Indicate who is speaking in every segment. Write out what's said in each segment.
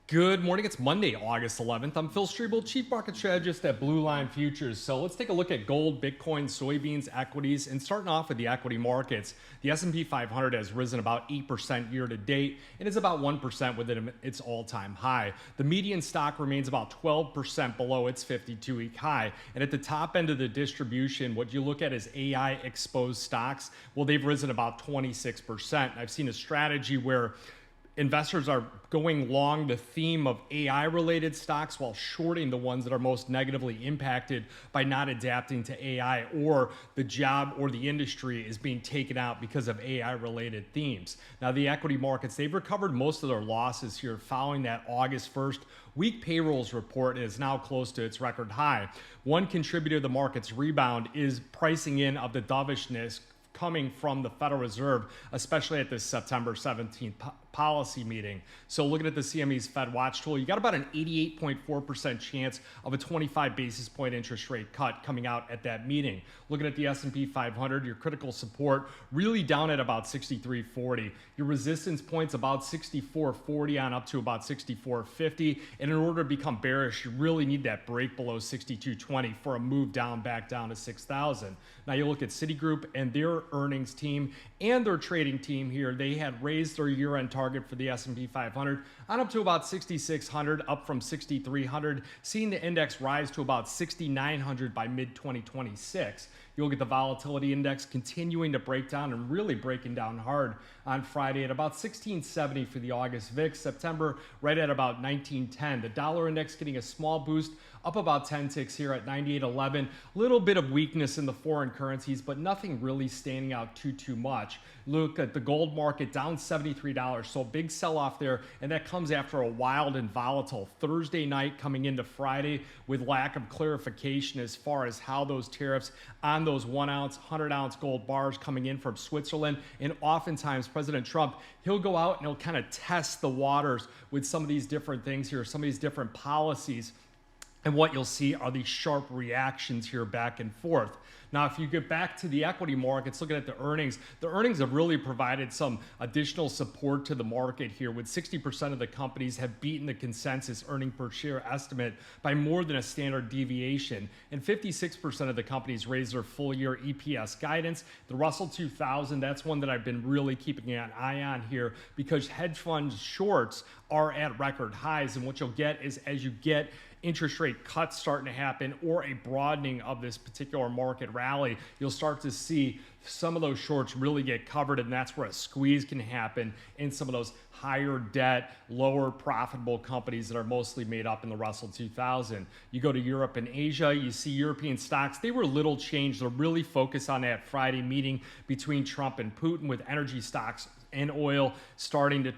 Speaker 1: Good morning. It's Monday, August 11th. I'm Phil Streible, Chief Market Strategist at Blue Line Futures. So let's take a look at gold, Bitcoin, soybeans, equities, and starting off with the equity markets. The S&P 500 has risen about 8% year to date and is about 1% within its all-time high. The median stock remains about 12% below its 52-week high. And at the top end of the distribution, what you look at is AI-exposed stocks. Well, they've risen about 26%. I've seen a strategy where investors are going long the theme of AI-related stocks while shorting the ones that are most negatively impacted by not adapting to AI, or the job or the industry is being taken out because of AI-related themes. Now, the equity markets, they've recovered most of their losses here following that August 1st week payrolls report is now close to its record high. One contributor to the market's rebound is pricing in of the dovishness coming from the Federal Reserve, especially at this September 17th policy meeting. So looking at the CME's Fed Watch tool, you got about an 88.4% chance of a 25 basis point interest rate cut coming out at that meeting. Looking at the S&P 500, your critical support really down at about 63.40. Your resistance points about 64.40 on up to about 64.50. And in order to become bearish, you really need that break below 62.20 for a move down back down to 6,000. Now you look at Citigroup and their earnings team and their trading team here. They had raised their year-end target for the S&P 500 on up to about 6,600, up from 6,300, seeing the index rise to about 6,900 by mid-2026. You look at the volatility index continuing to break down and really breaking down hard on Friday at about 1670 for the August VIX. September right at about 1910. The dollar index getting a small boost up about 10 ticks here at 98.11. Little bit of weakness in the foreign currencies, but nothing really standing out too much. Look at the gold market down $73. So a big sell-off there, and that comes after a wild and volatile Thursday night coming into Friday with lack of clarification as far as how those tariffs on those 1 ounce, 100 ounce gold bars coming in from Switzerland. And oftentimes President Trump, he'll go out and he'll kind of test the waters with some of these different things here, some of these different policies. And what you'll see are these sharp reactions here back and forth. Now, if you get back to the equity markets, looking at the earnings have really provided some additional support to the market here, with 60% of the companies have beaten the consensus earning per share estimate by more than a standard deviation. And 56% of the companies raised their full year EPS guidance. The Russell 2000, that's one that I've been really keeping an eye on here because hedge fund shorts are at record highs. And what you'll get is as you get interest rate cuts starting to happen or a broadening of this particular market rally, you'll start to see some of those shorts really get covered, and that's where a squeeze can happen in some of those higher debt, lower profitable companies that are mostly made up in the Russell 2000. You go to Europe and Asia, you see European stocks, they were little changed. They're really focused on that Friday meeting between Trump and Putin, with energy stocks and oil starting to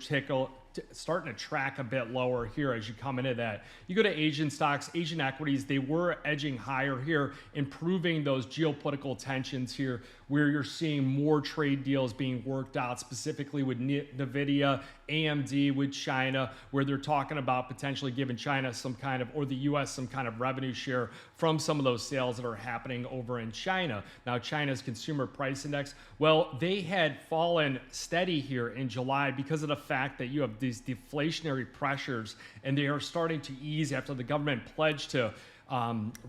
Speaker 1: track a bit lower here as you come into that. You go to Asian stocks, Asian equities, they were edging higher here, improving those geopolitical tensions here, where you're seeing more trade deals being worked out, specifically with NVIDIA, AMD, with China, where they're talking about potentially giving China some kind of, or the US some kind of revenue share from some of those sales that are happening over in China. Now, China's consumer price index, well, they had fallen steady here in July because of the fact that you have these deflationary pressures, and they are starting to ease after the government pledged to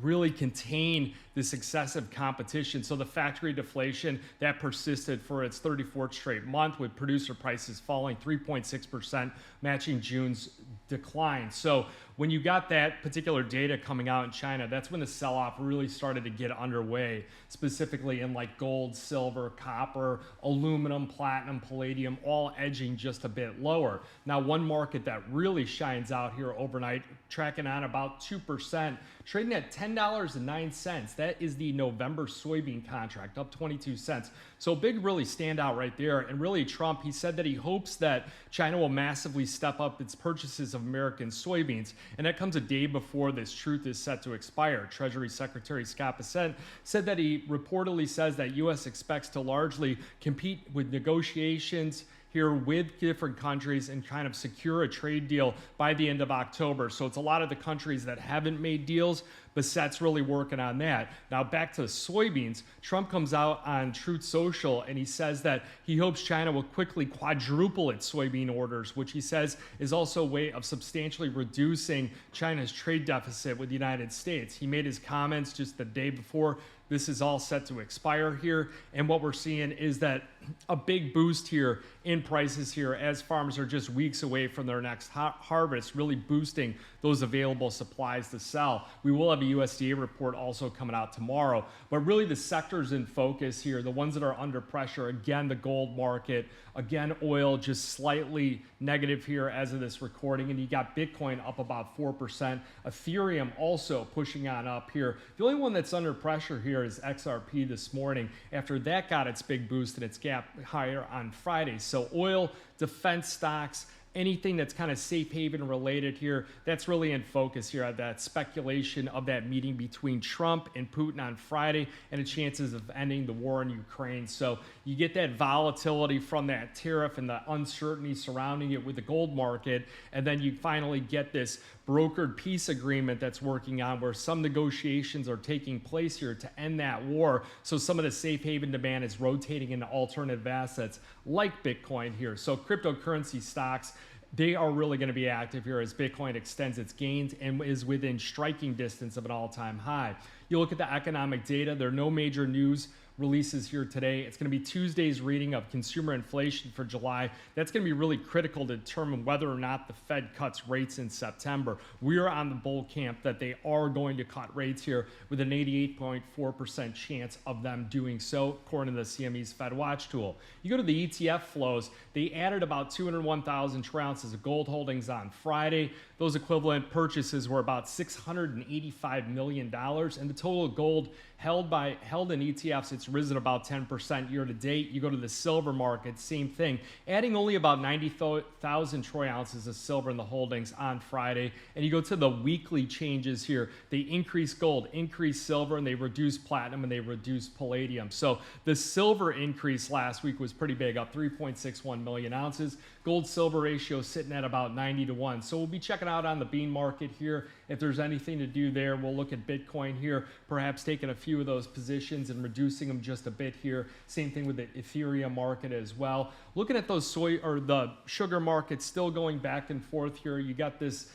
Speaker 1: really contain this excessive competition. So the factory deflation, that persisted for its 34th straight month, with producer prices falling 3.6%, matching June's decline. So when you got that particular data coming out in China, that's when the sell-off really started to get underway, specifically in like gold, silver, copper, aluminum, platinum, palladium, all edging just a bit lower. Now, one market that really shines out here overnight, tracking on about 2%, trading at $10.09. That is the November soybean contract, up 22 cents. So big really standout right there. And really Trump, he said that he hopes that China will massively step up its purchases of American soybeans. And that comes a day before this truth is set to expire. Treasury Secretary Scott Bessent said that he reportedly says that U.S. expects to largely compete with negotiations here with different countries and kind of secure a trade deal by the end of October. So it's a lot of the countries that haven't made deals. Bassett's really working on that. Now back to soybeans. Trump comes out on Truth Social and he says that he hopes China will quickly quadruple its soybean orders, which he says is also a way of substantially reducing China's trade deficit with the United States. He made his comments just the day before this is all set to expire here. And what we're seeing is that a big boost here in prices here as farmers are just weeks away from their next harvest, really boosting those available supplies to sell. We will have a USDA report also coming out tomorrow, but really the sectors in focus here, the ones that are under pressure, again, the gold market, again, oil just slightly negative here as of this recording, and you got Bitcoin up about 4%. Ethereum also pushing on up here. The only one that's under pressure here is XRP this morning after that got its big boost and its gap higher on Friday. So oil, defense stocks, anything that's kind of safe haven related here, that's really in focus here at that speculation of that meeting between Trump and Putin on Friday and the chances of ending the war in Ukraine. So you get that volatility from that tariff and the uncertainty surrounding it with the gold market, and then you finally get this brokered peace agreement that's working on where some negotiations are taking place here to end that war. So some of the safe haven demand is rotating into alternative assets like Bitcoin here. So cryptocurrency stocks, they are really going to be active here as Bitcoin extends its gains and is within striking distance of an all-time high. You look at the economic data, there are no major news releases here today. It's going to be Tuesday's reading of consumer inflation for July. That's going to be really critical to determine whether or not the Fed cuts rates in September. We are on the bull camp that they are going to cut rates here with an 88.4% chance of them doing so, according to the CME's Fed Watch tool. You go to the ETF flows, they added about 201,000 troy ounces of gold holdings on Friday. Those equivalent purchases were about $685 million, and the total gold held in ETFs, it's risen about 10% year to date. You go to the silver market, same thing, adding only about 90,000 troy ounces of silver in the holdings on Friday. And you go to the weekly changes here, they increase gold, increase silver, and they reduce platinum, and they reduce palladium. So the silver increase last week was pretty big, up 3.61 million ounces. Gold silver ratio sitting at about 90-1. So we'll be checking out on the bean market here. If there's anything to do there, we'll look at Bitcoin here, perhaps taking a few of those positions and reducing them just a bit here. Same thing with the Ethereum market as well. Looking at those the sugar markets still going back and forth here. You got this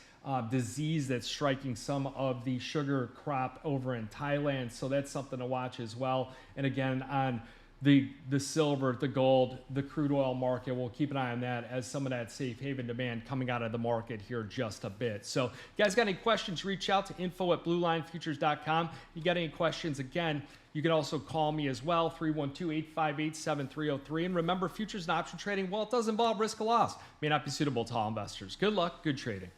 Speaker 1: disease that's striking some of the sugar crop over in Thailand. So that's something to watch as well. And again, on the silver, the gold, the crude oil market, we'll keep an eye on that as some of that safe haven demand coming out of the market here just a bit. So you guys got any questions, reach out to info@bluelinefutures.com. You got any questions, again, you can also call me as well, 312-858-7303. And remember, futures and option trading, well, it does involve risk of loss. May not be suitable to all investors. Good luck, good trading.